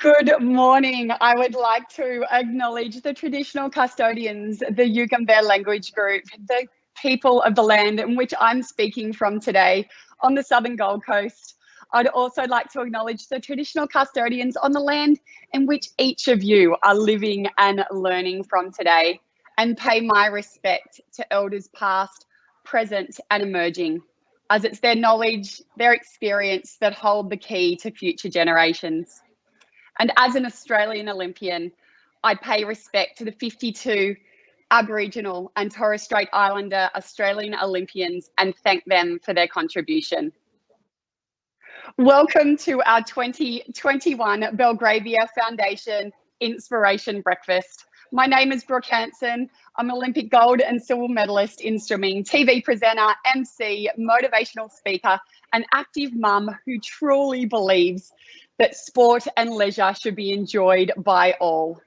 Good morning. I would like to acknowledge the traditional custodians, the Yugambeh language group, the people of the land in which I'm speaking from today on the southern Gold Coast. I'd also like to acknowledge the traditional custodians on the land in which each of you are living and learning from today, and pay my respect to elders past, present and emerging, as it's their knowledge, their experience that hold the key to future generations. And as an Australian Olympian, I pay respect to the 52 Aboriginal and Torres Strait Islander Australian Olympians and thank them for their contribution. Welcome to our 2021 Belgravia Foundation Inspiration Breakfast. My name is Brooke Hanson. I'm an Olympic gold and silver medalist in swimming, TV presenter, MC, motivational speaker, and active mum who truly believes that sport and leisure should be enjoyed by all.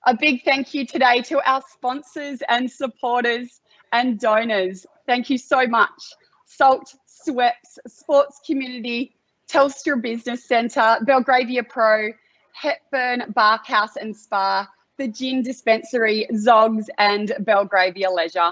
A big thank you today to our sponsors and supporters and donors. Thank you so much. Salt, Sweps, Sports Community, Telstra Business Centre, Belgravia Pro, Hepburn Barkhouse and Spa, the Gin Dispensary, Zogs and Belgravia Leisure.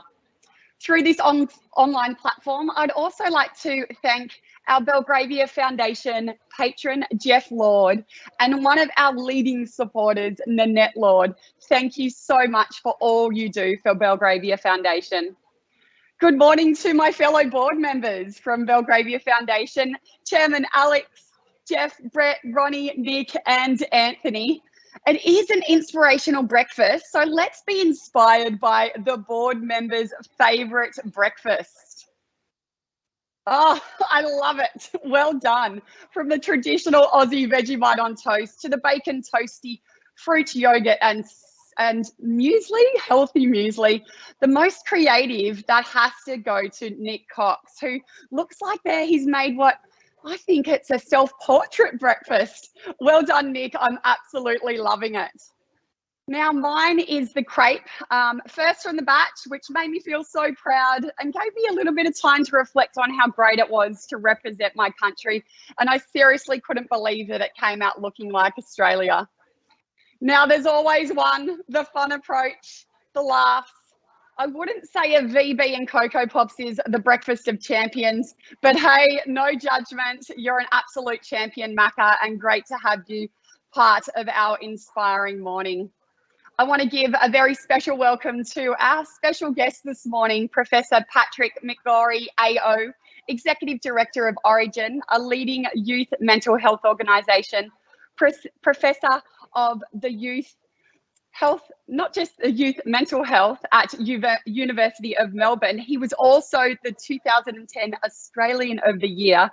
Through this online platform, I'd also like to thank our Belgravia Foundation patron, Jeff Lord, and one of our leading supporters, Nanette Lord. Thank you so much for all you do for Belgravia Foundation. Good morning to my fellow board members from Belgravia Foundation, Chairman Alex, Jeff, Brett, Ronnie, Nick, and Anthony. It is an inspirational breakfast, so let's be inspired by the board members' favourite breakfast. Oh, I love it. Well done. From the traditional Aussie Vegemite on toast to the bacon toasty, fruit yogurt and muesli, healthy muesli. The most creative, that has to go to Nick Cox, who looks like he's made what I think it's a self-portrait breakfast. Well done, Nick. I'm absolutely loving it. Now, mine is the crepe, first from the batch, which made me feel so proud and gave me a little bit of time to reflect on how great it was to represent my country. And I seriously couldn't believe that it came out looking like Australia. Now, there's always one, the fun approach, the laughs. I wouldn't say a VB and Cocoa Pops is the breakfast of champions, but hey, no judgment. You're an absolute champion, Macca, and great to have you part of our inspiring morning. I want to give a very special welcome to our special guest this morning, Professor Patrick McGorry, AO, Executive Director of Origin, a leading youth mental health organisation, Professor of the Youth Health, not just the youth mental health at University of Melbourne. He was also the 2010 Australian of the Year.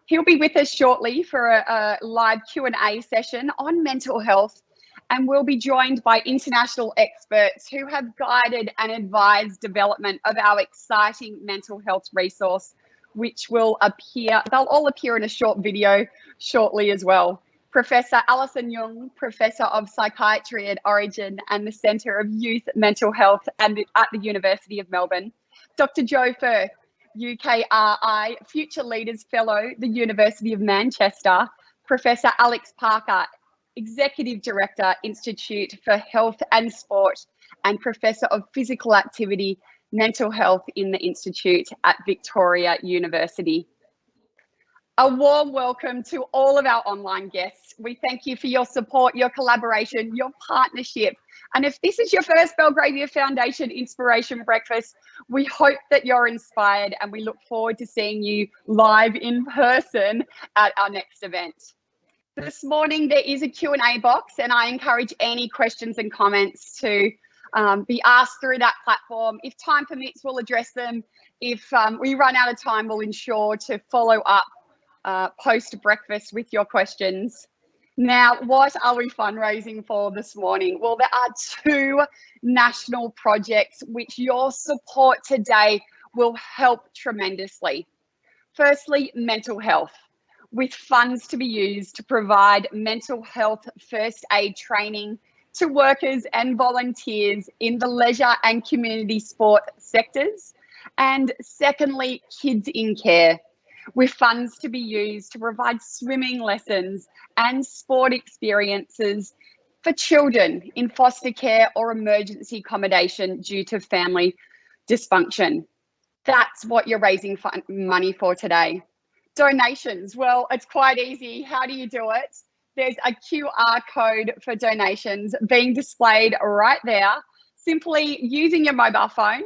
He'll be with us shortly for a live Q&A session on mental health, and we'll be joined by international experts who have guided and advised development of our exciting mental health resource, which will appear, they'll all appear in a short video shortly as well. Professor Alison Young, Professor of Psychiatry at Origin and the Centre of Youth Mental Health at the University of Melbourne. Dr. Joe Firth, UKRI Future Leaders Fellow, the University of Manchester. Professor Alex Parker, Executive Director, Institute for Health and Sport, and Professor of Physical Activity, Mental Health in the Institute at Victoria University. A warm welcome to all of our online guests. We thank you for your support, your collaboration, your partnership. And if this is your first Belgravia Foundation Inspiration Breakfast, we hope that you're inspired and we look forward to seeing you live in person at our next event. This morning, there is a Q&A box and I encourage any questions and comments to be asked through that platform. If time permits, we'll address them. If we run out of time, we'll ensure to follow up post-breakfast with your questions. Now, what are we fundraising for this morning? Well, there are two national projects which your support today will help tremendously. Firstly, mental health, with funds to be used to provide mental health first aid training to workers and volunteers in the leisure and community sport sectors. And secondly, kids in care, with funds to be used to provide swimming lessons and sport experiences for children in foster care or emergency accommodation due to family dysfunction. That's what you're raising money for today. Donations, well, it's quite easy. How do you do it? There's a QR code for donations being displayed right there. Simply using your mobile phone,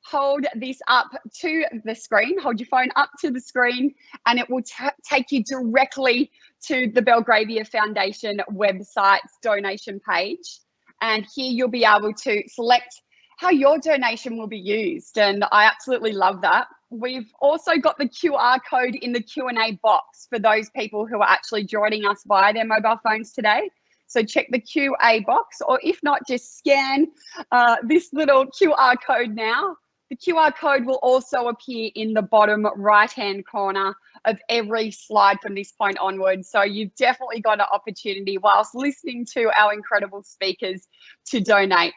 hold this up to the screen, hold your phone up to the screen, and it will take you directly to the Belgravia Foundation website's donation page. And here you'll be able to select how your donation will be used. And I absolutely love that. We've also got the QR code in the Q&A box for those people who are actually joining us via their mobile phones today. So check the QA box, or if not, just scan this little QR code now. The QR code will also appear in the bottom right-hand corner of every slide from this point onwards. So you've definitely got an opportunity whilst listening to our incredible speakers to donate.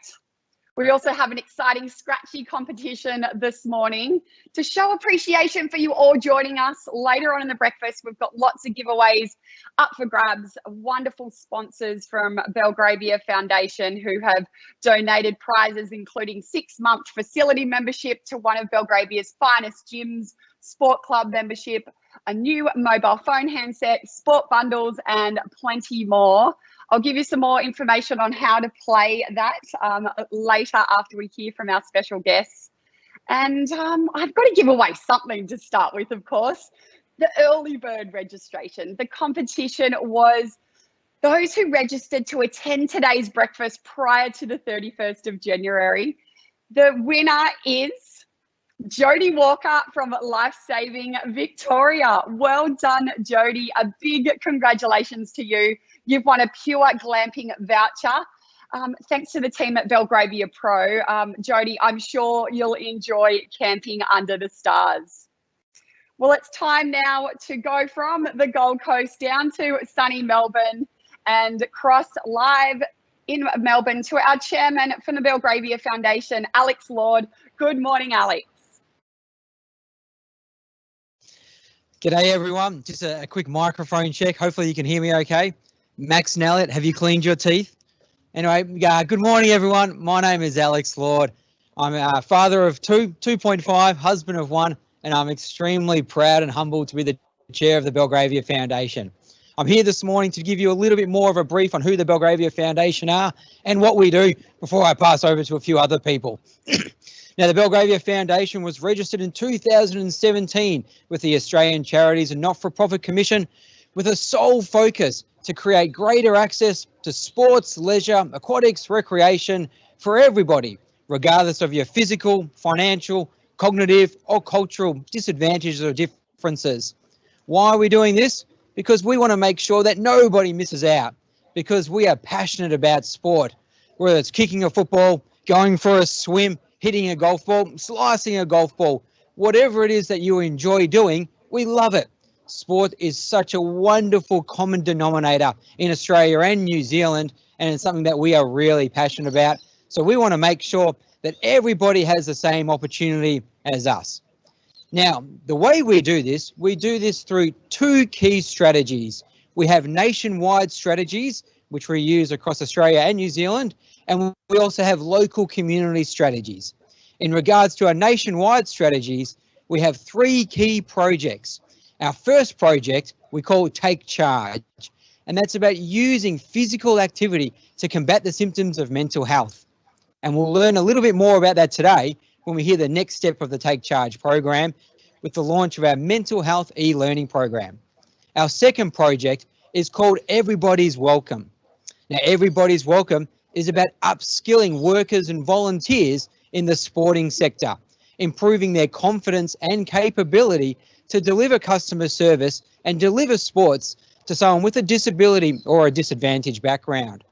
We also have an exciting scratchy competition this morning to show appreciation for you all joining us. Later on in the breakfast, we've got lots of giveaways up for grabs. Wonderful sponsors from Belgravia Foundation who have donated prizes, including 6-month facility membership to one of Belgravia's finest gyms, sport club membership, a new mobile phone handset, sport bundles, and plenty more. I'll give you some more information on how to play that later after we hear from our special guests. And I've got to give away something to start with, of course. The early bird registration. The competition was those who registered to attend today's breakfast prior to the 31st of January. The winner is Jodie Walker from Life Saving Victoria. Well done, Jodie. A big congratulations to you. You've won a pure glamping voucher. Thanks to the team at Belgravia Pro. Jodie, I'm sure you'll enjoy camping under the stars. Well, it's time now to go from the Gold Coast down to sunny Melbourne and cross live in Melbourne to our chairman from the Belgravia Foundation, Alex Lord. Good morning, Alex. G'day everyone, just a quick microphone check. Hopefully you can hear me okay. Max and Elliot, have you cleaned your teeth? Anyway, good morning everyone. My name is Alex Lord. I'm a father of 2.5, husband of 1, and I'm extremely proud and humbled to be the chair of the Belgravia Foundation. I'm here this morning to give you a little bit more of a brief on who the Belgravia Foundation are and what we do before I pass over to a few other people. Now, the Belgravia Foundation was registered in 2017 with the Australian Charities and Not-for-Profit Commission with a sole focus to create greater access to sports, leisure, aquatics, recreation for everybody, regardless of your physical, financial, cognitive or cultural disadvantages or differences. Why are we doing this? Because we want to make sure that nobody misses out, because we are passionate about sport, whether it's kicking a football, going for a swim, hitting a golf ball, slicing a golf ball, whatever it is that you enjoy doing, we love it. Sport is such a wonderful common denominator in Australia and New Zealand, and it's something that we are really passionate about. So we want to make sure that everybody has the same opportunity as us. Now, the way we do this through 2 key strategies. We have nationwide strategies, which we use across Australia and New Zealand, and we also have local community strategies. In regards to our nationwide strategies, we have 3 key projects. Our first project we call Take Charge, and that's about using physical activity to combat the symptoms of mental health. And we'll learn a little bit more about that today when we hear the next step of the Take Charge program with the launch of our mental health e-learning program. Our second project is called Everybody's Welcome. Now, Everybody's Welcome is about upskilling workers and volunteers in the sporting sector, improving their confidence and capability to deliver customer service and deliver sports to someone with a disability or a disadvantaged background.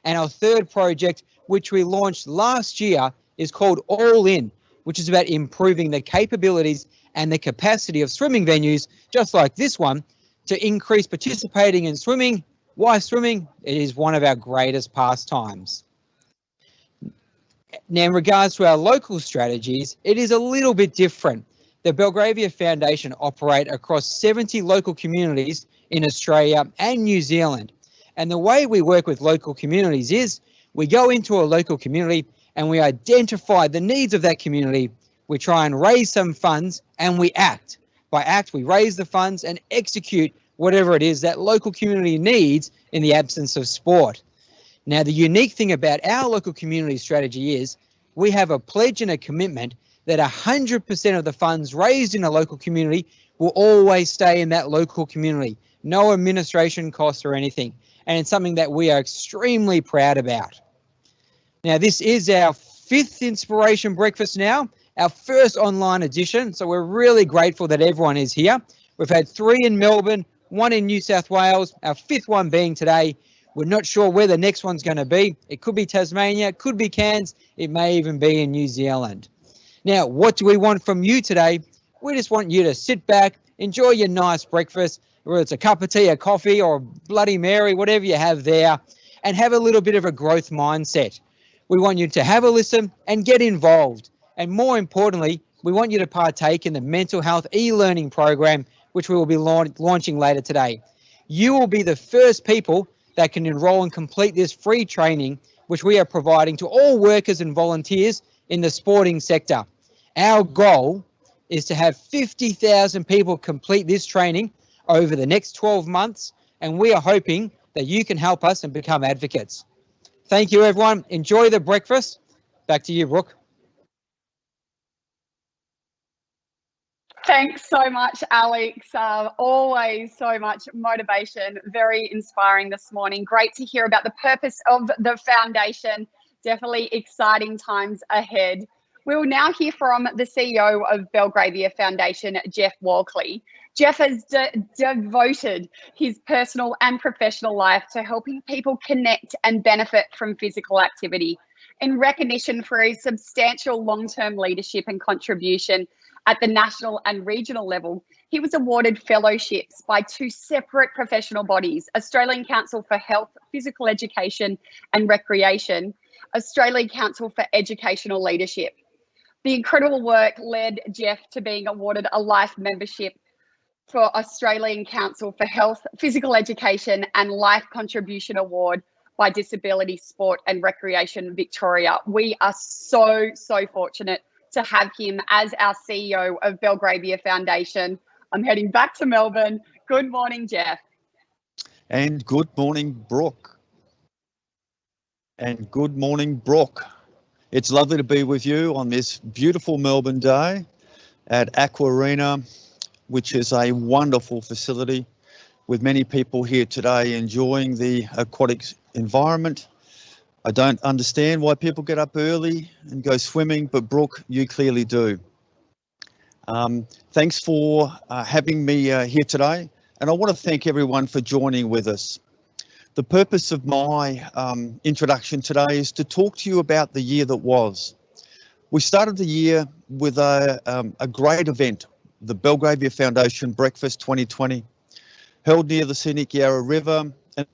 And our third project, which we launched last year, is called All In, which is about improving the capabilities and the capacity of swimming venues, just like this one, to increase participating in swimming. Why swimming? It is one of our greatest pastimes. Now, in regards to our local strategies, it is a little bit different. The Belgravia Foundation operate across 70 local communities in Australia and New Zealand. And the way we work with local communities is we go into a local community and we identify the needs of that community. We try and raise some funds and we act. By act, we raise the funds and execute whatever it is that local community needs in the absence of sport. Now, the unique thing about our local community strategy is we have a pledge and a commitment that 100% of the funds raised in a local community will always stay in that local community. No administration costs or anything. And it's something that we are extremely proud about. Now, this is our 5th Inspiration Breakfast now, our first online edition. So we're really grateful that everyone is here. We've had 3 in Melbourne, 1 in New South Wales, our 5th one being today. We're not sure where the next one's going to be. It could be Tasmania, it could be Cairns, it may even be in New Zealand. Now, what do we want from you today? We just want you to sit back, enjoy your nice breakfast, whether it's a cup of tea, a coffee, or a Bloody Mary, whatever you have there, and have a little bit of a growth mindset. We want you to have a listen and get involved. And more importantly, we want you to partake in the mental health e-learning program, which we will be launching later today. You will be the first people that can enroll and complete this free training, which we are providing to all workers and volunteers in the sporting sector. Our goal is to have 50,000 people complete this training over the next 12 months, and we are hoping that you can help us and become advocates. Thank you, everyone. Enjoy the breakfast. Back to you, Brooke. Thanks so much, Alex. Always so much motivation. Very inspiring this morning. Great to hear about the purpose of the foundation. Definitely exciting times ahead. We will now hear from the CEO of Belgravia Foundation, Jeff Walkley. Jeff has devoted his personal and professional life to helping people connect and benefit from physical activity. In recognition for his substantial long-term leadership and contribution at the national and regional level, he was awarded fellowships by 2 separate professional bodies, Australian Council for Health, Physical Education and Recreation, Australian Council for Educational Leadership. The incredible work led Jeff to being awarded a life membership for Australian Council for Health, Physical Education and Life Contribution Award by Disability Sport and Recreation Victoria. We are so fortunate to have him as our CEO of Belgravia Foundation. I'm heading back to Melbourne. Good morning, Jeff. And good morning, Brooke. And good morning, Brooke. It's lovely to be with you on this beautiful Melbourne day at Aqua Arena, which is a wonderful facility with many people here today enjoying the aquatic environment. I don't understand why people get up early and go swimming, but Brooke, you clearly do. Thanks for having me here today, and I want to thank everyone for joining with us. The purpose of my introduction today is to talk to you about the year that was. We started the year with a great event, the Belgravia Foundation Breakfast 2020, held near the scenic Yarra River and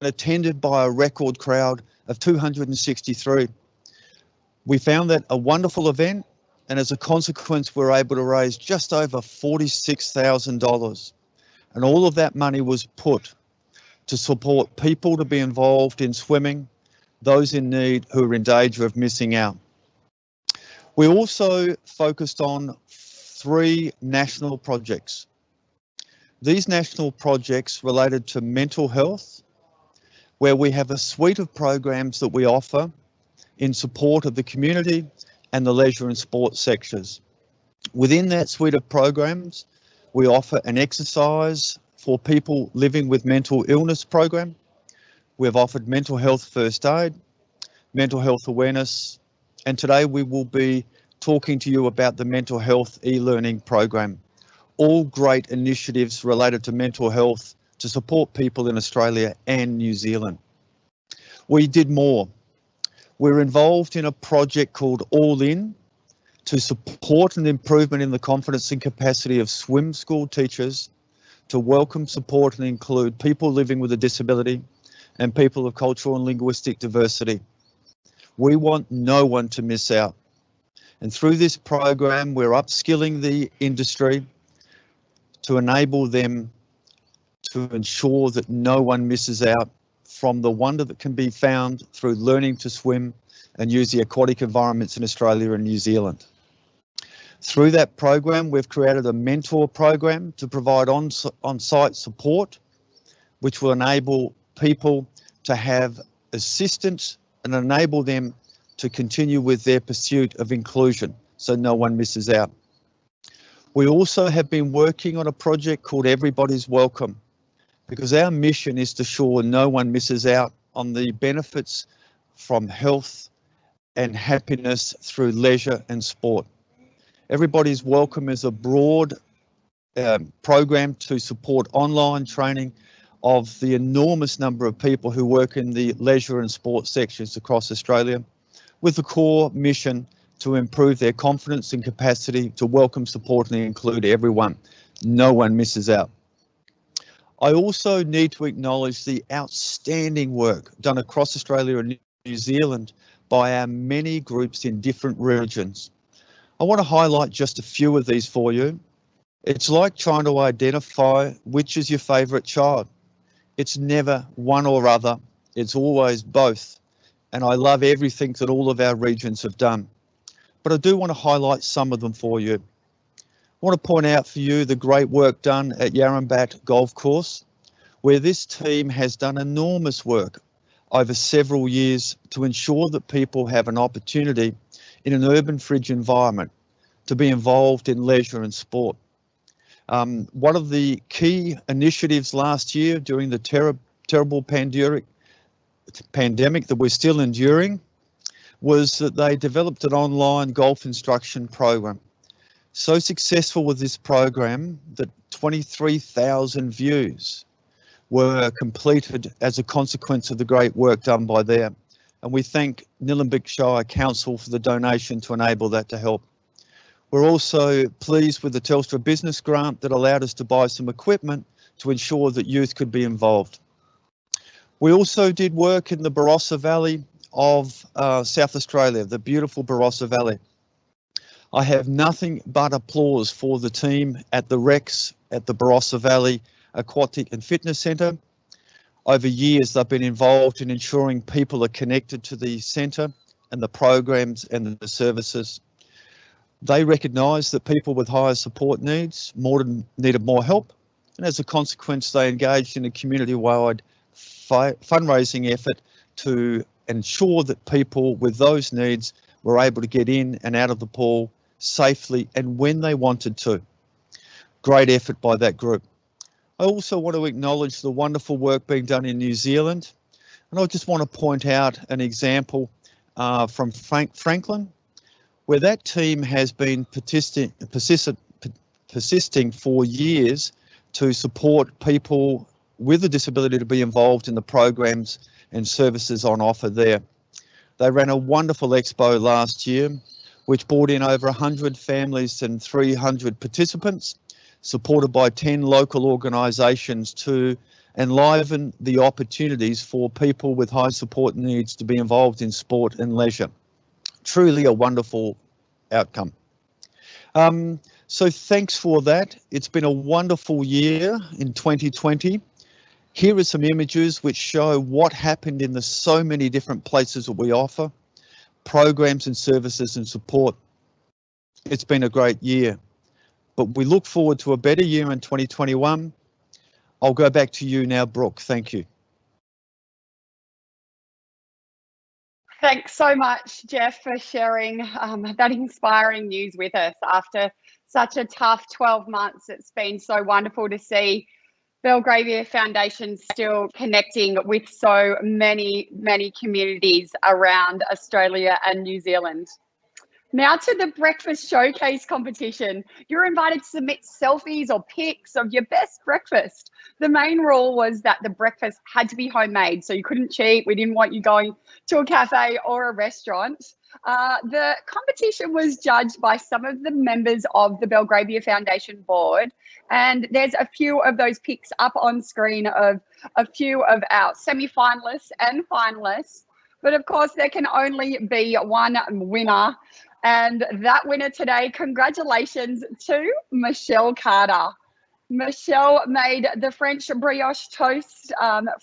attended by a record crowd of 263. We found that a wonderful event, and as a consequence, we were able to raise just over $46,000. And all of that money was put to support people to be involved in swimming, those in need who are in danger of missing out. We also focused on 3 national projects. These national projects related to mental health, where we have a suite of programs that we offer in support of the community and the leisure and sports sectors. Within that suite of programs, we offer an exercise for people living with mental illness program. We've offered mental health first aid, mental health awareness, and today we will be talking to you about the mental health e-learning program. All great initiatives related to mental health to support people in Australia and New Zealand. We did more. We're involved in a project called All In to support an improvement in the confidence and capacity of swim school teachers to welcome, support and include people living with a disability and people of cultural and linguistic diversity. We want no one to miss out. And through this program, we're upskilling the industry to enable them to ensure that no one misses out from the wonder that can be found through learning to swim and use the aquatic environments in Australia and New Zealand. Through that program, we've created a mentor program to provide on-site support, which will enable people to have assistance and enable them to continue with their pursuit of inclusion so no one misses out. We also have been working on a project called Everybody's Welcome, because our mission is to ensure no one misses out on the benefits from health and happiness through leisure and sport. Everybody's Welcome is a broad program to support online training of the enormous number of people who work in the leisure and sports sections across Australia, with the core mission to improve their confidence and capacity to welcome, support and include everyone. No one misses out. I also need to acknowledge the outstanding work done across Australia and New Zealand by our many groups in different regions. I want to highlight just a few of these for you. It's like trying to identify which is your favourite child. It's never one or other, it's always both. And I love everything that all of our regions have done. But I do want to highlight some of them for you. I want to point out for you the great work done at Yarrambat Golf Course, where this team has done enormous work over several years to ensure that people have an opportunity in an urban fringe environment to be involved in leisure and sport. One of the key initiatives last year during the terrible pandemic that we're still enduring was that they developed an online golf instruction program. So successful with this program that 23,000 views were completed as a consequence of the great work done by them. And we thank Nillumbik Shire Council for the donation to enable that to help. We're also pleased with the Telstra Business Grant that allowed us to buy some equipment to ensure that youth could be involved. We also did work in the Barossa Valley of South Australia, the beautiful Barossa Valley. I have nothing but applause for the team at the Rex at the Barossa Valley Aquatic and Fitness Centre. Over years, they've been involved in ensuring people are connected to the centre and the programs and the services. They recognise that people with higher support needs needed more help, and as a consequence, they engaged in a community-wide fundraising effort to ensure that people with those needs were able to get in and out of the pool safely and when they wanted to. Great effort by that group. I also want to acknowledge the wonderful work being done in New Zealand, and I just want to point out an example from Franklin, where that team has been persisting for years to support people with a disability to be involved in the programs and services on offer there. They ran a wonderful expo last year, which brought in over 100 families and 300 participants, supported by 10 local organisations to enliven the opportunities for people with high support needs to be involved in sport and leisure. Truly a wonderful outcome. So thanks for that. It's been a wonderful year in 2020. Here are some images which show what happened in the so many different places that we offer, programs and services and support. It's been a great year, but we look forward to a better year in 2021. I'll go back to you now, Brooke. Thank you. Thanks so much, Jeff, for sharing that inspiring news with us after such a tough 12 months. It's been so wonderful to see Belgravia Foundation still connecting with so many communities around Australia and New Zealand. Now to the breakfast showcase competition. You're invited to submit selfies or pics of your best breakfast. The main rule was that the breakfast had to be homemade, so you couldn't cheat. We didn't want you going to a cafe or a restaurant. The competition was judged by some of the members of the Belgravia Foundation board, and there's a few of those pics up on screen of a few of our semi-finalists and finalists. But of course, there can only be one winner. And that winner today, congratulations to Michelle Carter. Michelle made the French brioche toast,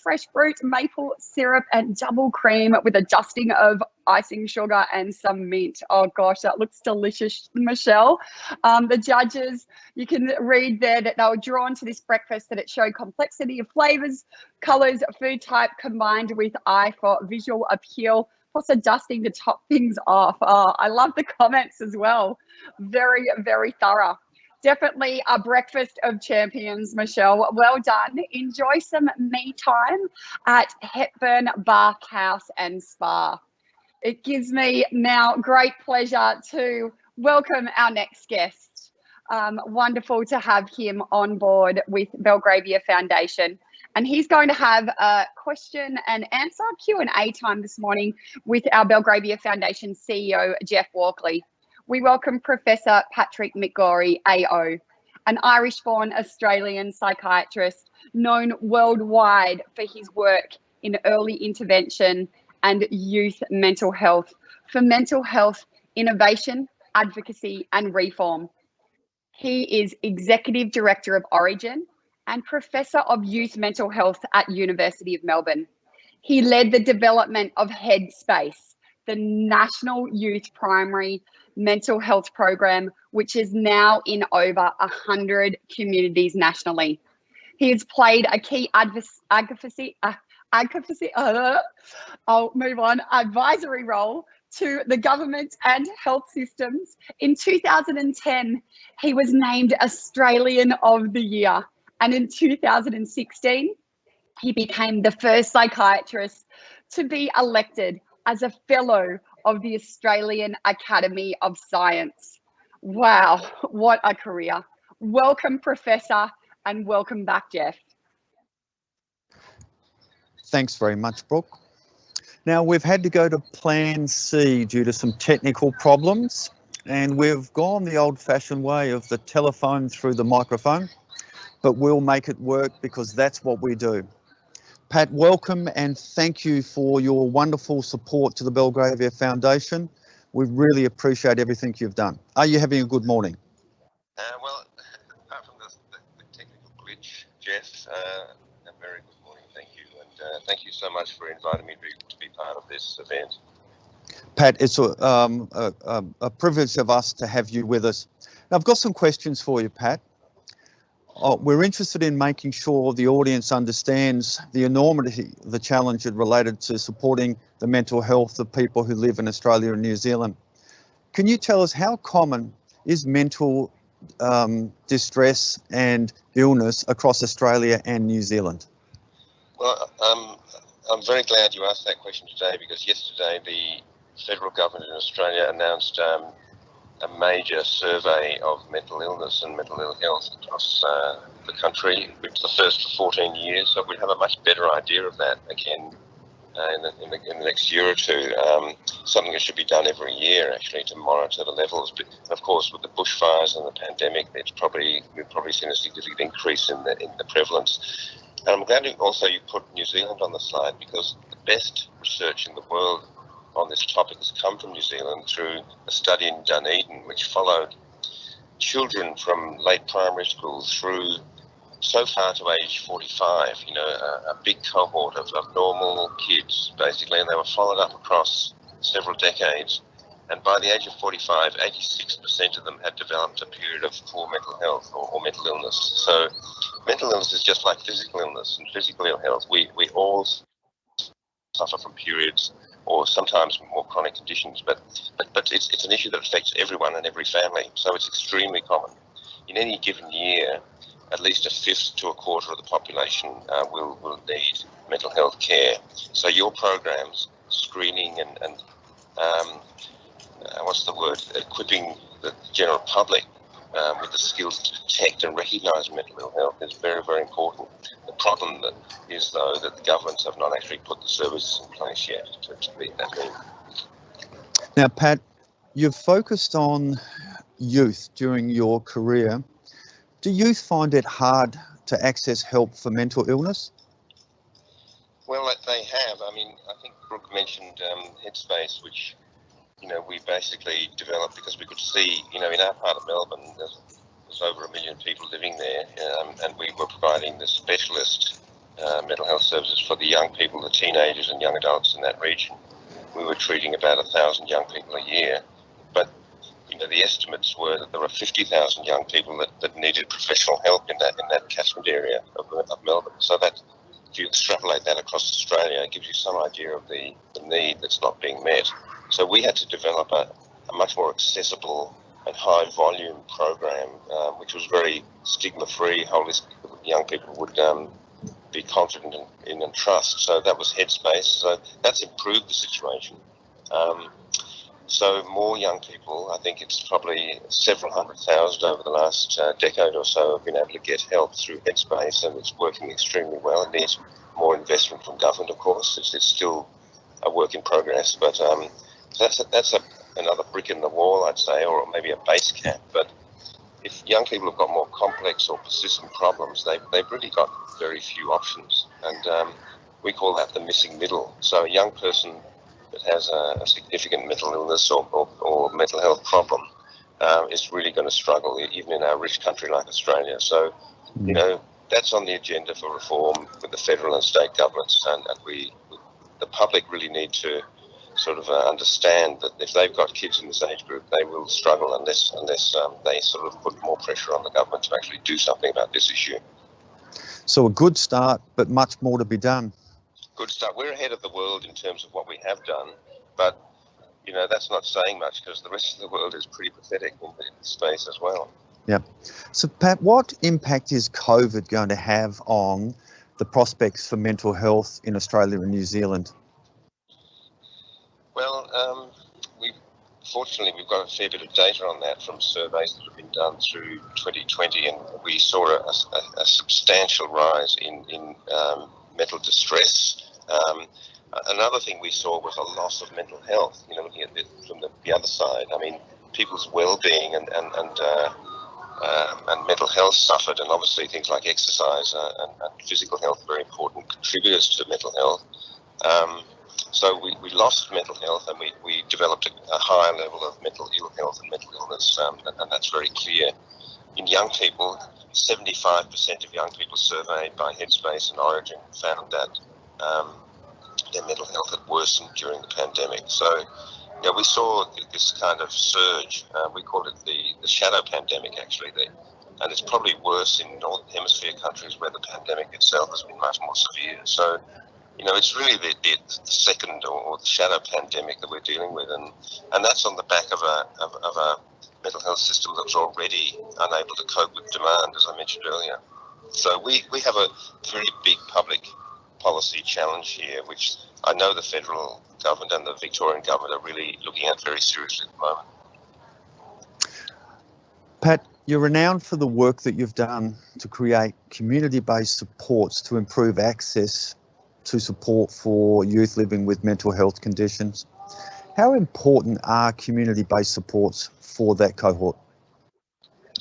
fresh fruit, maple syrup, and double cream with a dusting of icing sugar and some mint. Oh gosh, that looks delicious, Michelle. The judges, you can read there that they were drawn to this breakfast, that it showed complexity of flavors, colors, food type combined with eye for visual appeal, plus a dusting to top things off. Oh, I love the comments as well. Very, very thorough. Definitely a breakfast of champions, Michelle. Well done. Enjoy some me time at Hepburn Bath House and Spa. It gives me now great pleasure to welcome our next guest. Wonderful to have him on board with Belgravia Foundation. And he's going to have a question and answer Q&A time this morning with our Belgravia Foundation CEO, Jeff Walkley. We welcome Professor Patrick McGorry, AO, an Irish-born Australian psychiatrist known worldwide for his work in early intervention and youth mental health, for mental health innovation, advocacy and reform. He is Executive Director of Origin and Professor of Youth Mental Health at University of Melbourne. He led the development of Headspace, the National Youth Primary Mental Health Program, which is now in over 100 communities nationally. He has played a key advocacy advisory role to the government and health systems. In 2010, he was named Australian of the Year. And in 2016, he became the first psychiatrist to be elected as a fellow of the Australian Academy of Science. Wow, what a career. Welcome, Professor, and welcome back, Jeff. Thanks very much, Brooke. Now, we've had to go to Plan C due to some technical problems, and we've gone the old-fashioned way of the telephone through the microphone, but we'll make it work because that's what we do. Pat, welcome and thank you for your wonderful support to the Belgravia Foundation. We really appreciate everything you've done. Are you having a good morning? Well, apart from the technical glitch, Jeff, a very good morning, thank you. And thank you so much for inviting me to be part of this event. Pat, it's a privilege of us to have you with us. Now, I've got some questions for you, Pat. We're interested in making sure the audience understands the enormity of the challenge related to supporting the mental health of people who live in Australia and New Zealand. Can you tell us how common is mental distress and illness across Australia and New Zealand? Well, I'm very glad you asked that question today, because yesterday the federal government in Australia announced a major survey of mental illness and mental health across the country. It's the first for 14 years, so we'll have a much better idea of that again in the next year or two. Something that should be done every year, actually, to monitor the levels. But of course, with the bushfires and the pandemic, we've probably seen a significant increase in the prevalence. And I'm glad also you put New Zealand on the slide, because the best research in the world on this topic has come from New Zealand through a study in Dunedin, which followed children from late primary school through so far to age 45, you know, a big cohort of normal kids, basically, and they were followed up across several decades. And by the age of 45, 86% of them had developed a period of poor mental health or mental illness. So mental illness is just like physical illness and physical ill health. We all suffer from periods or sometimes more chronic conditions, but it's an issue that affects everyone and every family, so it's extremely common. In any given year, at least a fifth to a quarter of the population will need mental health care. So your programs, screening and equipping the general public with the skills to detect and recognise mental ill health is very, very important. The problem is, though, that the governments have not actually put the services in place yet to meet that need. Now, Pat, you've focused on youth during your career. Do youth find it hard to access help for mental illness? Well, they have. I mean, I think Brooke mentioned Headspace, which we basically developed, because we could see, in our part of Melbourne, there's over 1 million people living there, and we were providing the specialist mental health services for the young people, the teenagers and young adults in that region. We were treating about 1,000 young people a year, but the estimates were that there were 50,000 young people that needed professional help in that catchment area of Melbourne. So that, if you extrapolate that across Australia, it gives you some idea of the need that's not being met. So we had to develop a much more accessible and high volume program, which was very stigma-free, holistic, young people would be confident in and trust. So that was Headspace. So that's improved the situation. So more young people, I think it's probably several 100,000 over the last decade or so, have been able to get help through Headspace, and it's working extremely well. It needs more investment from government, of course. It's still a work in progress, but that's another brick in the wall, I'd say, or maybe a base camp. But if young people have got more complex or persistent problems, they've really got very few options, and we call that the missing middle. So a young person that has a significant mental illness or mental health problem is really going to struggle, even in our rich country like Australia. So, that's on the agenda for reform with the federal and state governments, and the public really need to sort of understand that if they've got kids in this age group, they will struggle unless they sort of put more pressure on the government to actually do something about this issue. So a good start, but much more to be done. Good start. We're ahead of the world in terms of what we have done, but that's not saying much, because the rest of the world is pretty pathetic in this space as well. Yeah. So Pat, what impact is COVID going to have on the prospects for mental health in Australia and New Zealand? Well, fortunately we've got a fair bit of data on that from surveys that have been done through 2020, and we saw a substantial rise in mental distress. Another thing we saw was a loss of mental health, looking at it from the other side. I mean, people's well-being and mental health suffered, and obviously things like exercise and physical health are very important contributors to mental health. So we lost mental health, and we developed a higher level of mental ill health and mental illness, and that's very clear. In young people, 75% of young people surveyed by Headspace and Origin found that their mental health had worsened during the pandemic. So we saw this kind of surge. We called it the shadow pandemic, actually, and it's probably worse in Northern Hemisphere countries where the pandemic itself has been much more severe. So it's really the second or the shadow pandemic that we're dealing with, and that's on the back of a mental health system that was already unable to cope with demand, as I mentioned earlier. So we have a very big public policy challenge here, which I know the federal government and the Victorian government are really looking at very seriously at the moment. Pat, you're renowned for the work that you've done to create community-based supports to improve access to support for youth living with mental health conditions. How important are community-based supports for that cohort?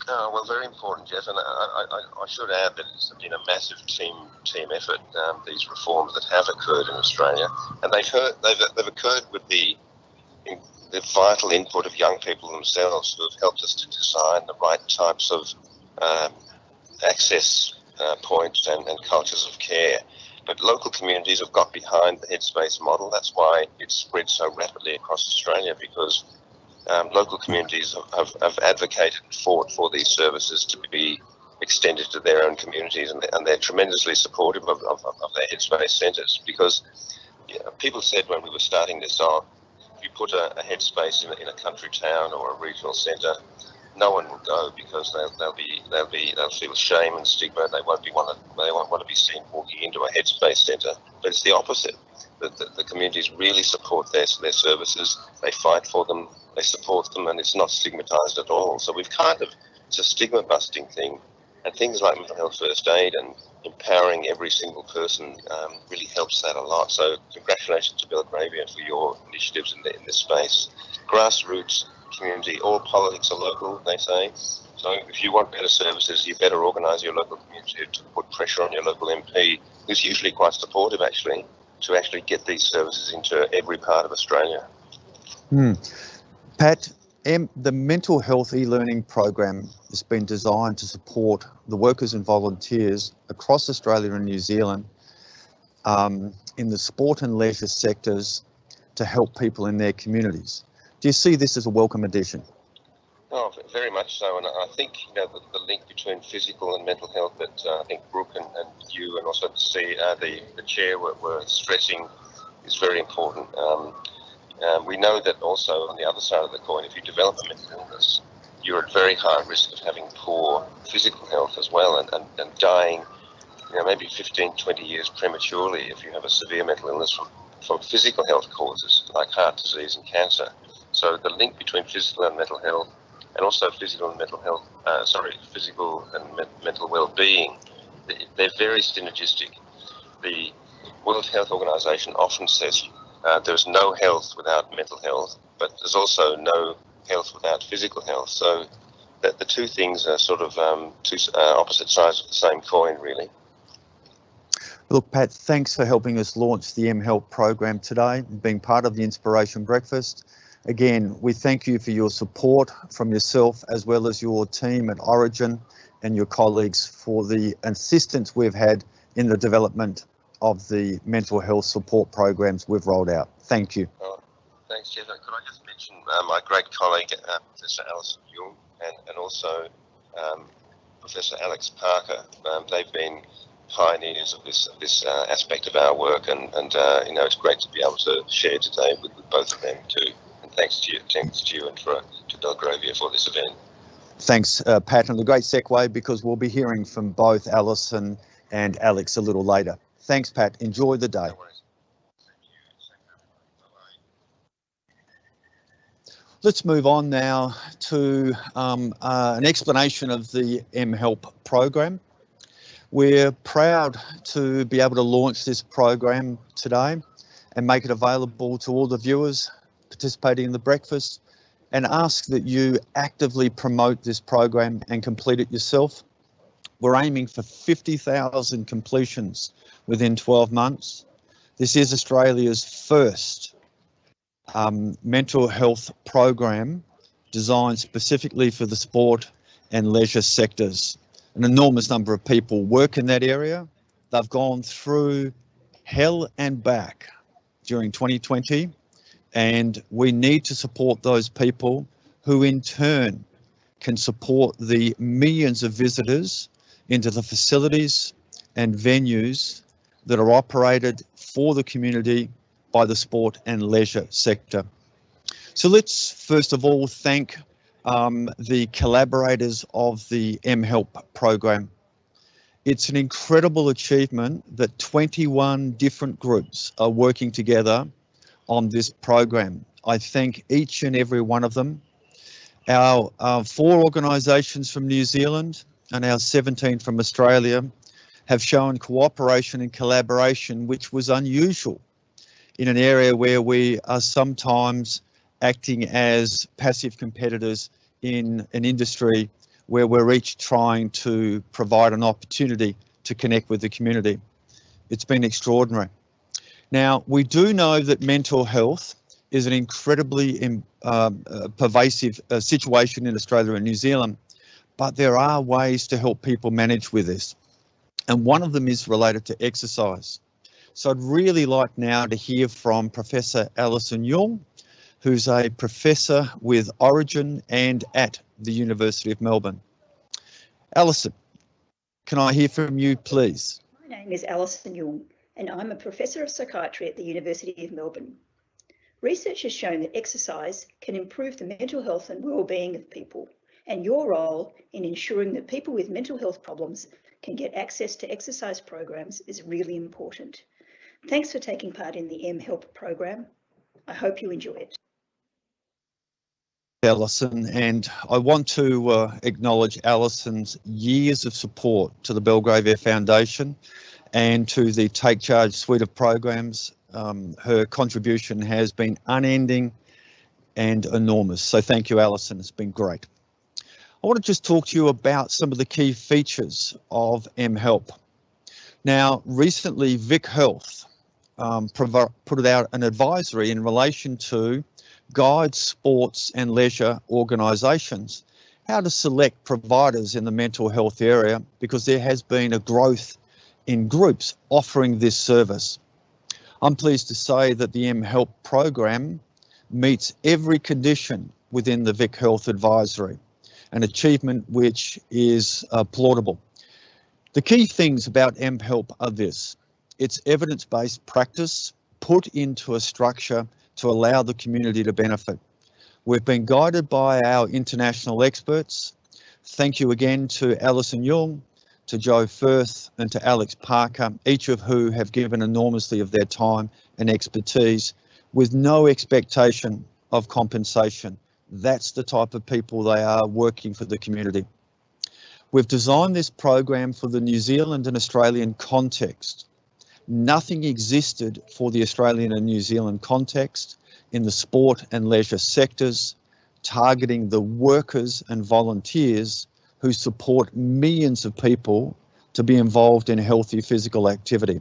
Well, very important, Jeff, and I should add that it's been a massive team effort, these reforms that have occurred in Australia, and they've occurred with the vital input of young people themselves, who have helped us to design the right types of access points and cultures of care. But local communities have got behind the Headspace model. That's why it's spread so rapidly across Australia, because local communities have advocated and fought for these services to be extended to their own communities, and they're tremendously supportive of their Headspace centres, because people said when we were starting this off, if you put a Headspace in a country town or a regional centre, no one will go, because they'll feel shame and stigma. They won't want to be seen walking into a Headspace centre. But it's the opposite. The communities really support their services. They fight for them. They support them, and it's not stigmatised at all. So it's a stigma busting thing, and things like mental health first aid and empowering every single person really helps that a lot. So congratulations to Belgravia for your initiatives in this space. Grassroots community, all politics are local, they say. So if you want better services, you better organise your local community to put pressure on your local MP, who's usually quite supportive, actually, to actually get these services into every part of Australia. Pat, the mental health e-learning program has been designed to support the workers and volunteers across Australia and New Zealand in the sport and leisure sectors to help people in their communities. Do you see this as a welcome addition? Oh, very much so, and I think the link between physical and mental health that I think Brooke and you and also the chair were stressing is very important. We know that also on the other side of the coin, if you develop a mental illness, you're at very high risk of having poor physical health as well and dying maybe 15, 20 years prematurely if you have a severe mental illness from physical health causes like heart disease and cancer. So the link between physical and mental health, and also physical and mental well-being, they're very synergistic. The World Health Organization often says there's no health without mental health, but there's also no health without physical health. So that the two things are sort of two opposite sides of the same coin, really. Look, Pat, thanks for helping us launch the mHelp program today, being part of the Inspiration Breakfast. Again, we thank you for your support from yourself as well as your team at Origin and your colleagues for the assistance we've had in the development of the mental health support programs we've rolled out. Thank you. Thanks, Jeff. Could I just mention my great colleague, Professor Alison Jung, and also Professor Alex Parker. They've been pioneers of this aspect of our work, and it's great to be able to share today with both of them too. And thanks to you and to Belgravia for this event. Thanks, Pat, and a great segue because we'll be hearing from both Alison and Alex a little later. Thanks, Pat. Enjoy the day. No worries. Let's move on now to an explanation of the mHelp program. We're proud to be able to launch this program today and make it available to all the viewers participating in the breakfast, and ask that you actively promote this program and complete it yourself. We're aiming for 50,000 completions within 12 months. This is Australia's first mental health program designed specifically for the sport and leisure sectors. An enormous number of people work in that area. They've gone through hell and back during 2020, and we need to support those people who in turn can support the millions of visitors into the facilities and venues that are operated for the community by the sport and leisure sector. So let's first of all thank the collaborators of the mHelp program. It's an incredible achievement that 21 different groups are working together on this program. I thank each and every one of them. Our 4 organisations from New Zealand and our 17 from Australia have shown cooperation and collaboration, which was unusual in an area where we are sometimes acting as passive competitors in an industry where we're each trying to provide an opportunity to connect with the community. It's been extraordinary. Now, we do know that mental health is an incredibly pervasive situation in Australia and New Zealand, but there are ways to help people manage with this. And one of them is related to exercise. So I'd really like now to hear from Professor Alison Jung, who's a professor with Origin and at the University of Melbourne. Alison, can I hear from you, please? My name is Alison Jung, and I'm a professor of psychiatry at the University of Melbourne. Research has shown that exercise can improve the mental health and well-being of people, and your role in ensuring that people with mental health problems can get access to exercise programs is really important. Thanks for taking part in the mHelp program. I hope you enjoy it. Alison, and I want to acknowledge Alison's years of support to the Belgravia Foundation and to the Take Charge suite of programs. Her contribution has been unending and enormous. So thank you, Alison. It's been great. I want to just talk to you about some of the key features of mHelp. Now, recently, Vic Health put out an advisory in relation to guides sports and leisure organisations how to select providers in the mental health area, because there has been a growth in groups offering this service. I'm pleased to say that the mHelp program meets every condition within the Vic Health Advisory, an achievement which is applaudable. The key things about mHelp are this: it's evidence-based practice put into a structure to allow the community to benefit. We've been guided by our international experts. Thank you again to Alison Young, to Joe Firth and to Alex Parker, each of who have given enormously of their time and expertise with no expectation of compensation. That's the type of people they are, working for the community. We've designed this program for the New Zealand and Australian context. Nothing existed for the Australian and New Zealand context in the sport and leisure sectors, targeting the workers and volunteers who support millions of people to be involved in healthy physical activity.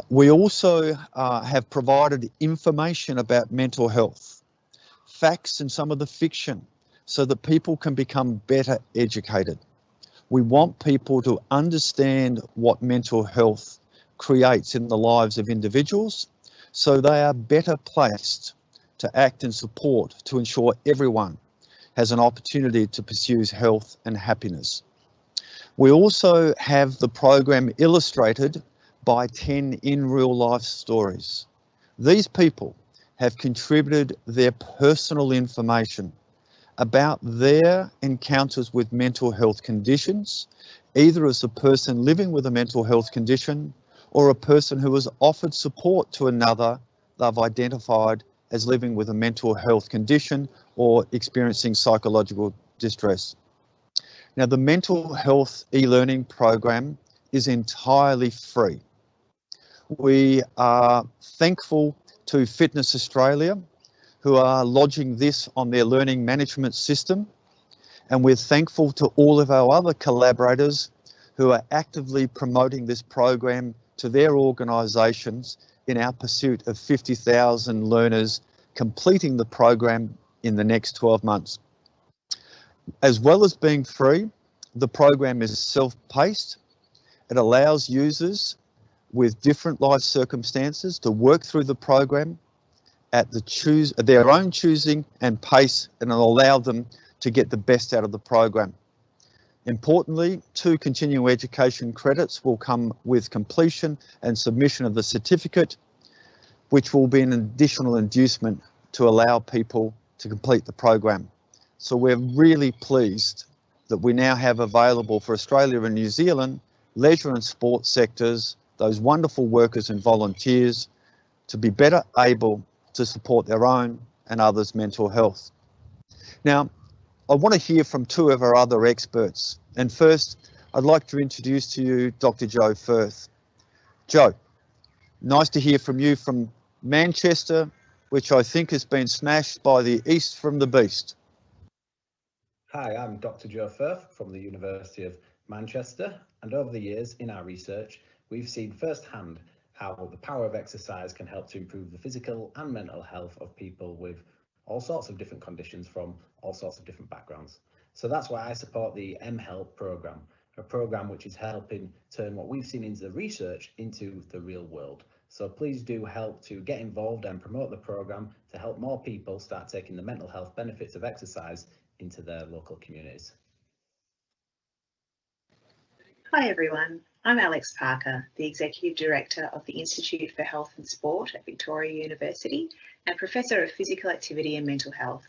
We also have provided information about mental health, facts and some of the fiction, so that people can become better educated. We want people to understand what mental health creates in the lives of individuals, so they are better placed to act and support to ensure everyone has an opportunity to pursue health and happiness. We also have the program illustrated by 10 in real life stories. These people have contributed their personal information about their encounters with mental health conditions, either as a person living with a mental health condition or a person who has offered support to another they've identified as living with a mental health condition or experiencing psychological distress. Now, the mental health e-learning program is entirely free. We are thankful to Fitness Australia, who are lodging this on their learning management system, and we're thankful to all of our other collaborators who are actively promoting this program to their organisations in our pursuit of 50,000 learners completing the program in the next 12 months. As well as being free, the program is self-paced. It allows users with different life circumstances to work through the program at their own choosing and pace, and it'll allow them to get the best out of the program. Importantly, 2 continuing education credits will come with completion and submission of the certificate, which will be an additional inducement to allow people to complete the program. So we're really pleased that we now have available for Australia and New Zealand, leisure and sports sectors, those wonderful workers and volunteers, to be better able to support their own and others' mental health. Now, I want to hear from 2 of our other experts. And first, I'd like to introduce to you Dr. Joe Firth. Joe, nice to hear from you from Manchester, which I think has been smashed by the east from the beast. Hi, I'm Dr. Joe Firth from the University of Manchester, and over the years in our research, we've seen firsthand how the power of exercise can help to improve the physical and mental health of people with all sorts of different conditions from all sorts of different backgrounds. So that's why I support the mHelp program, a program which is helping turn what we've seen in the research into the real world. So please do help to get involved and promote the program to help more people start taking the mental health benefits of exercise into their local communities. Hi everyone, I'm Alex Parker, the Executive Director of the Institute for Health and Sport at Victoria University and Professor of Physical Activity and Mental Health.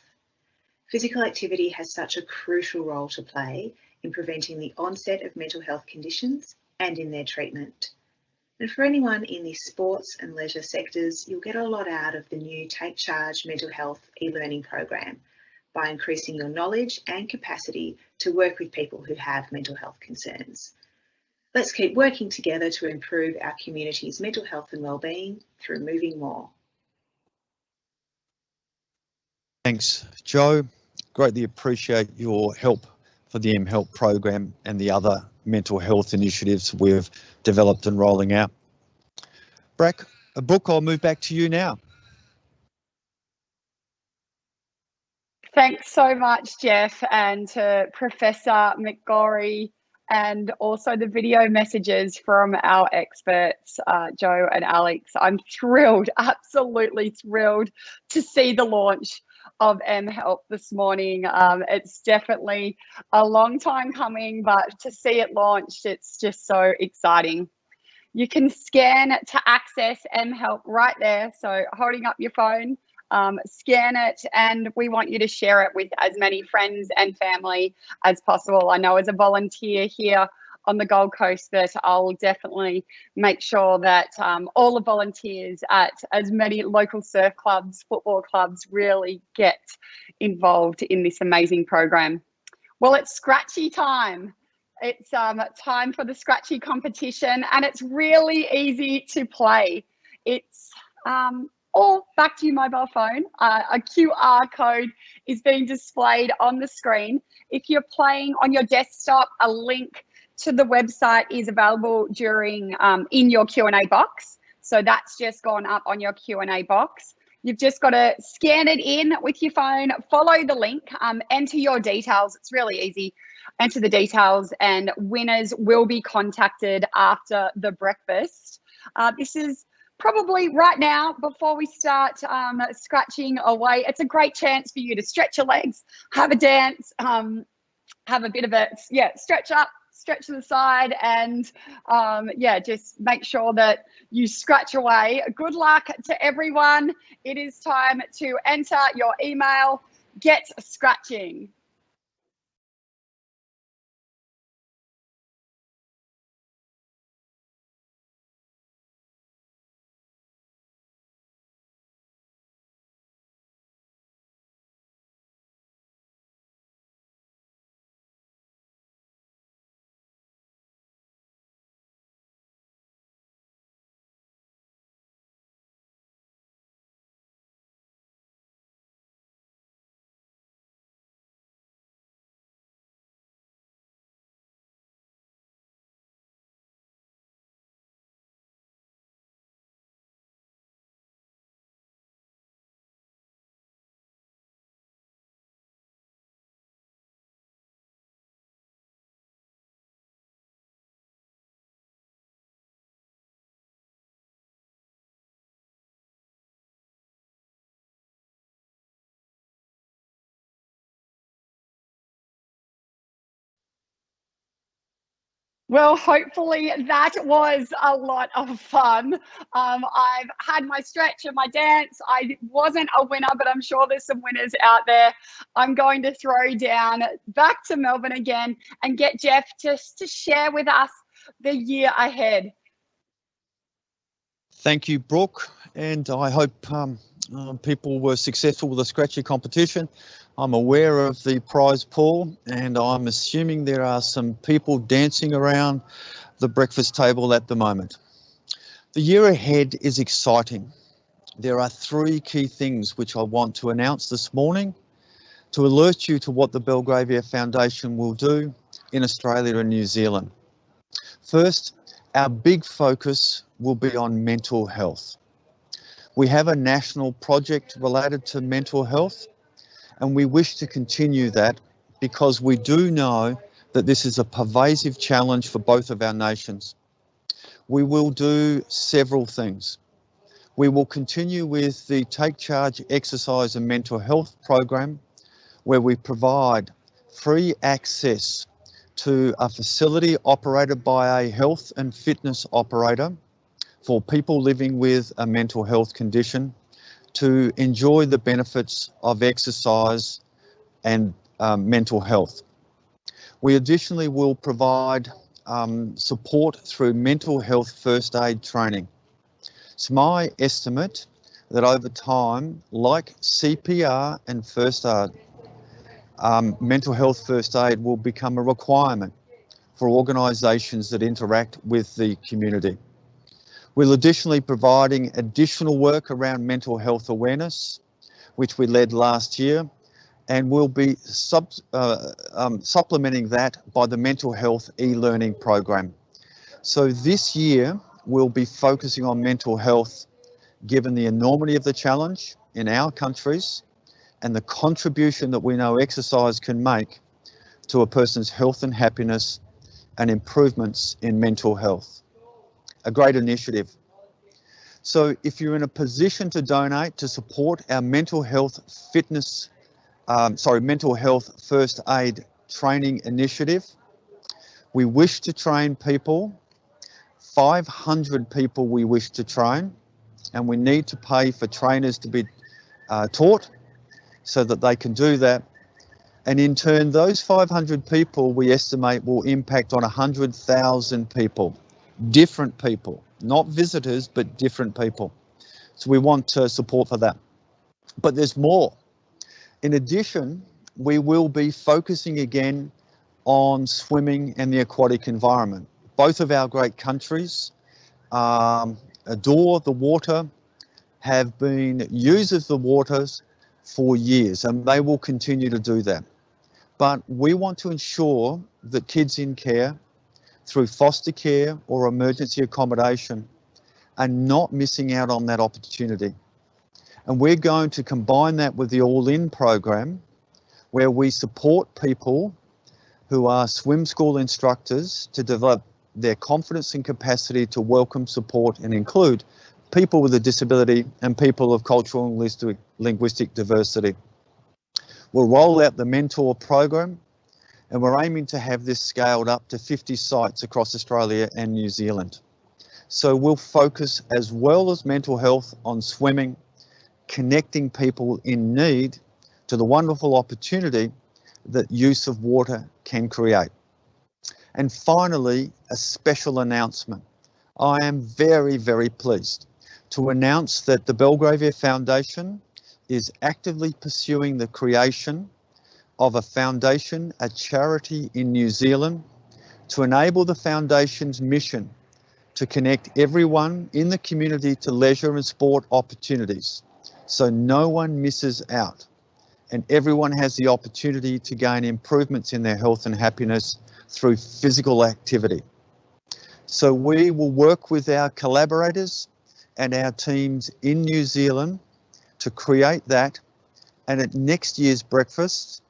Physical activity has such a crucial role to play in preventing the onset of mental health conditions and in their treatment. And for anyone in the sports and leisure sectors, you'll get a lot out of the new Take Charge Mental Health e-learning program by increasing your knowledge and capacity to work with people who have mental health concerns. Let's keep working together to improve our community's mental health and wellbeing through moving more. Thanks, Joe. Greatly appreciate your help for the mHelp program and the other mental health initiatives we've developed and rolling out. Brooke, I'll move back to you now. Thanks so much, Jeff, and to Professor McGorry, and also the video messages from our experts, Joe and Alex. I'm thrilled, absolutely thrilled to see the launch of mHealth this morning. It's definitely a long time coming, but to see it launched, it's just so exciting. You can scan to access mHealth right there. So holding up your phone, scan it, and we want you to share it with as many friends and family as possible. I know as a volunteer here on the Gold Coast that I'll definitely make sure that all the volunteers at as many local surf clubs, football clubs really get involved in this amazing program. Well, it's scratchy time. It's time for the scratchy competition, and it's really easy to play. It's all back to your mobile phone. A QR code is being displayed on the screen. If you're playing on your desktop, a link to the website is available during in your Q&A box. So that's just gone up on your Q&A box. You've just got to scan it in with your phone, follow the link, enter your details. It's really easy. Enter the details, and winners will be contacted after the breakfast. This is probably right now, before we start scratching away. It's a great chance for you to stretch your legs, have a dance, have a bit of a, stretch up, stretch to the side, and just make sure that you scratch away. Good luck to everyone. It is time to enter your email, get scratching. Well, hopefully that was a lot of fun. I've had my stretch and my dance. I wasn't a winner, but I'm sure there's some winners out there. I'm going to throw down back to Melbourne again and get Jeff just to share with us the year ahead. Thank you, Brooke, and I hope people were successful with the scratchy competition. I'm aware of the prize pool, and I'm assuming there are some people dancing around the breakfast table at the moment. The year ahead is exciting. There are 3 key things which I want to announce this morning to alert you to what the Belgravia Foundation will do in Australia and New Zealand. First, our big focus will be on mental health. We have a national project related to mental health, and we wish to continue that because we do know that this is a pervasive challenge for both of our nations. We will do several things. We will continue with the Take Charge Exercise and Mental Health program, where we provide free access to a facility operated by a health and fitness operator for people living with a mental health condition to enjoy the benefits of exercise and mental health. We additionally will provide support through mental health first aid training. It's my estimate that over time, like CPR and first aid, mental health first aid will become a requirement for organisations that interact with the community. We'll additionally providing additional work around mental health awareness, which we led last year, and we'll be supplementing that by the mental health e-learning program. So this year we'll be focusing on mental health given the enormity of the challenge in our countries and the contribution that we know exercise can make to a person's health and happiness and improvements in mental health. A great initiative. So if you're in a position to donate to support our mental health mental health first aid training initiative, we wish to train people, 500 people we wish to train, and we need to pay for trainers to be taught so that they can do that. And in turn, those 500 people we estimate will impact on 100,000 people, different people, not visitors, but different people. So we want support for that. But there's more. In addition, we will be focusing again on swimming and the aquatic environment. Both of our great countries adore the water, have been users of the waters for years, and they will continue to do that. But we want to ensure that kids in care, through foster care or emergency accommodation, are not missing out on that opportunity. And we're going to combine that with the All-In program, where we support people who are swim school instructors to develop their confidence and capacity to welcome, support and include people with a disability and people of cultural and linguistic diversity. We'll roll out the mentor program, and we're aiming to have this scaled up to 50 sites across Australia and New Zealand. So we'll focus, as well as mental health, on swimming, connecting people in need to the wonderful opportunity that use of water can create. And finally, a special announcement. I am very, very pleased to announce that the Belgravia Foundation is actively pursuing the creation of a foundation, a charity in New Zealand, to enable the foundation's mission to connect everyone in the community to leisure and sport opportunities, so no one misses out and everyone has the opportunity to gain improvements in their health and happiness through physical activity. So we will work with our collaborators and our teams in New Zealand to create that, and at next year's breakfast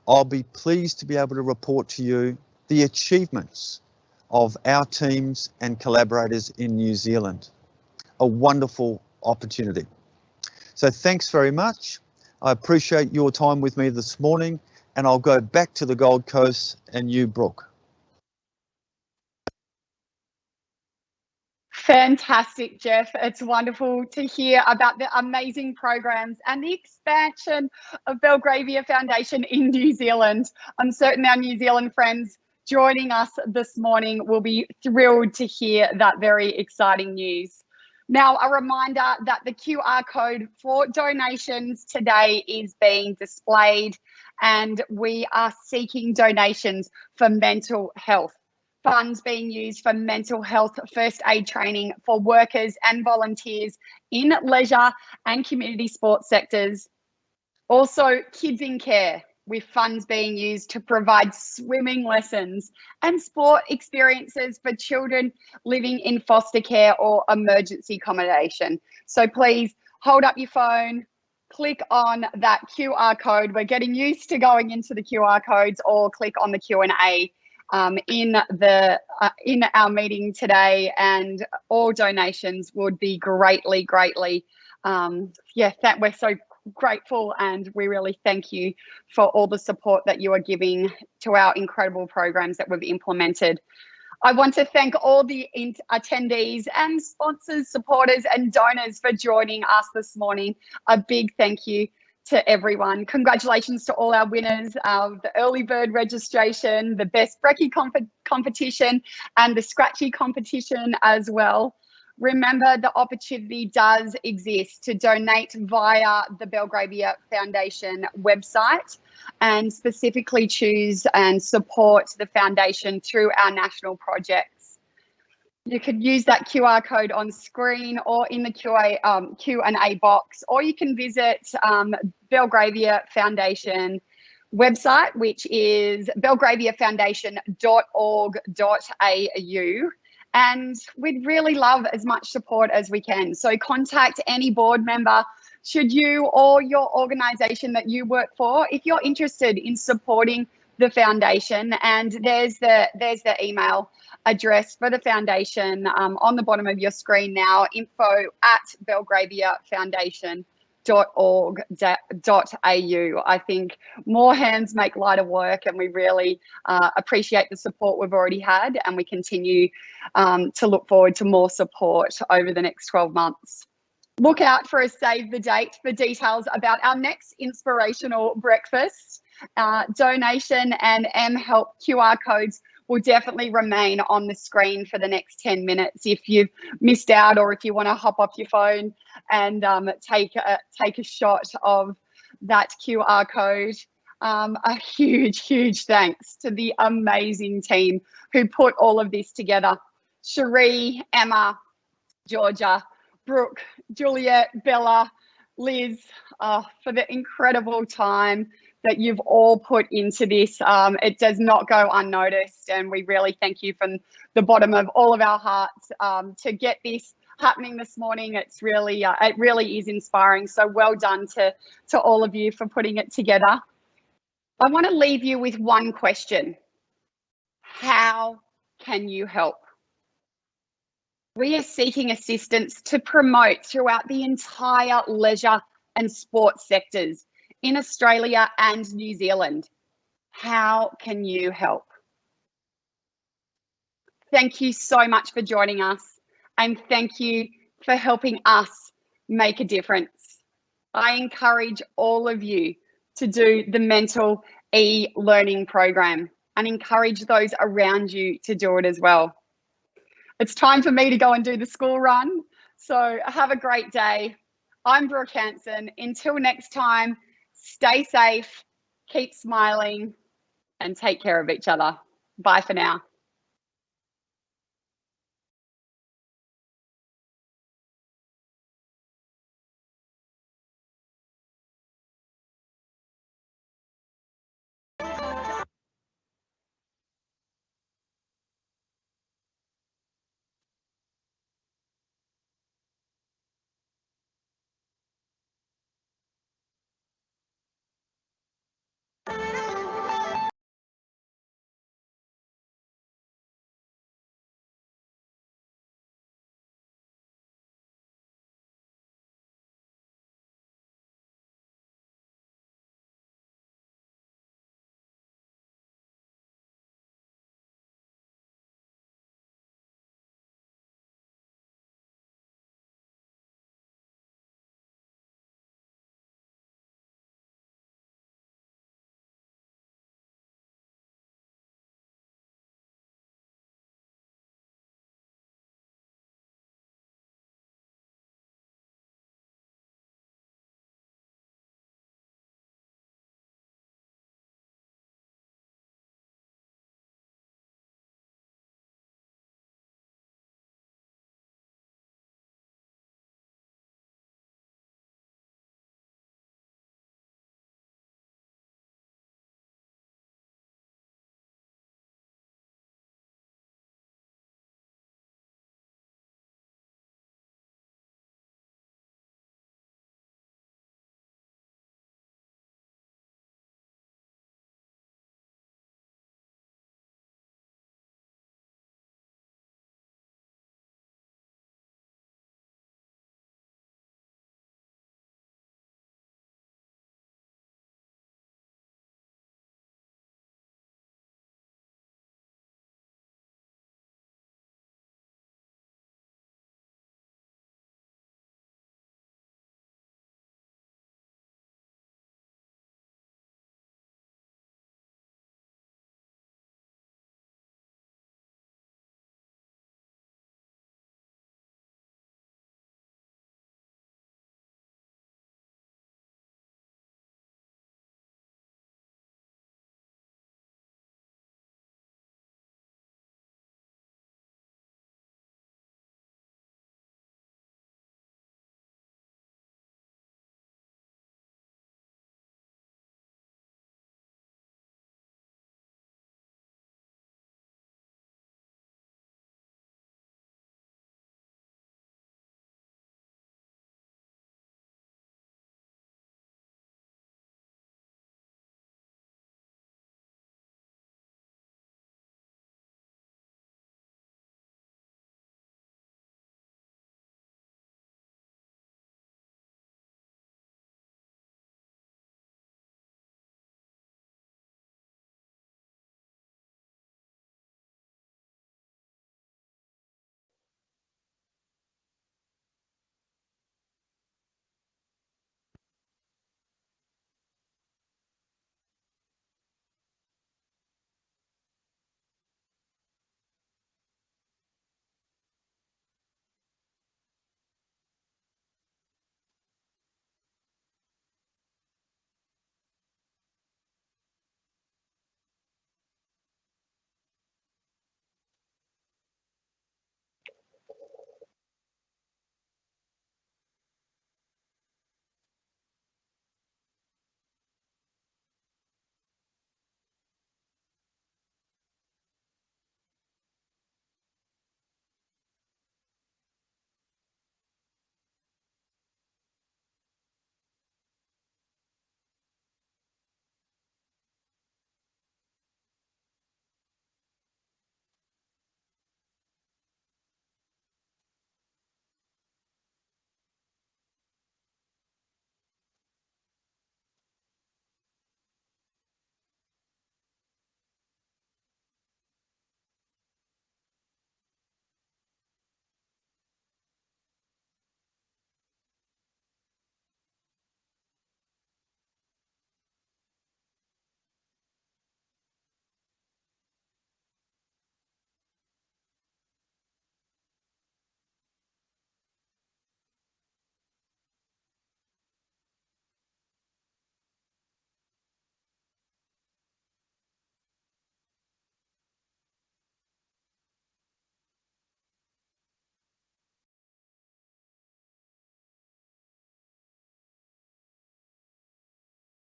I'll be pleased to be able to report to you the achievements of our teams and collaborators in New Zealand. A wonderful opportunity. So thanks very much. I appreciate your time with me this morning, and I'll go back to the Gold Coast and you, Brooke. Fantastic, Jeff. It's wonderful to hear about the amazing programs and the expansion of Belgravia Foundation in New Zealand. I'm certain our New Zealand friends joining us this morning will be thrilled to hear that very exciting news. Now, a reminder that the QR code for donations today is being displayed, and we are seeking donations for mental health. Funds being used for mental health first aid training for workers and volunteers in leisure and community sports sectors. Also, kids in care, with funds being used to provide swimming lessons and sport experiences for children living in foster care or emergency accommodation. So please hold up your phone, click on that QR code. We're getting used to going into the QR codes, or click on the Q&A in our meeting today, and all donations would be greatly we're so grateful, and we really thank you for all the support that you are giving to our incredible programs that we've implemented. I want to thank all the attendees and sponsors, supporters and donors for joining us this morning. A big thank you to everyone. Congratulations to all our winners of the early bird registration, the best brekkie competition and the scratchy competition as well. Remember, the opportunity does exist to donate via the Belgravia Foundation website, and specifically choose and support the foundation through our national projects. You could use that QR code on screen or in the Q&A box, or you can visit Belgravia Foundation website, which is belgraviafoundation.org.au. And we'd really love as much support as we can. So contact any board member should you or your organisation that you work for, if you're interested in supporting the foundation, and there's the email address for the foundation on the bottom of your screen now, info@belgraviafoundation.org.au. I think more hands make lighter work, and we really appreciate the support we've already had, and we continue to look forward to more support over the next 12 months. Look out for a save the date for details about our next inspirational breakfast. Donation and mHelp QR codes will definitely remain on the screen for the next 10 minutes. If you've missed out, or if you want to hop off your phone and take a shot of that QR code, a huge thanks to the amazing team who put all of this together. Cherie, Emma, Georgia, Brooke, Juliet, Bella, Liz, for the incredible time that you've all put into this. It does not go unnoticed, and we really thank you from the bottom of all of our hearts to get this happening this morning. It's really, it really is inspiring. So well done to all of you for putting it together. I want to leave you with one question. How can you help? We are seeking assistance to promote throughout the entire leisure and sports sectors in Australia and New Zealand. How can you help? Thank you so much for joining us, and thank you for helping us make a difference. I encourage all of you to do the mental e-learning program, and encourage those around you to do it as well. It's time for me to go and do the school run. So have a great day. I'm Brooke Hanson. Until next time, stay safe, keep smiling, and take care of each other. Bye for now.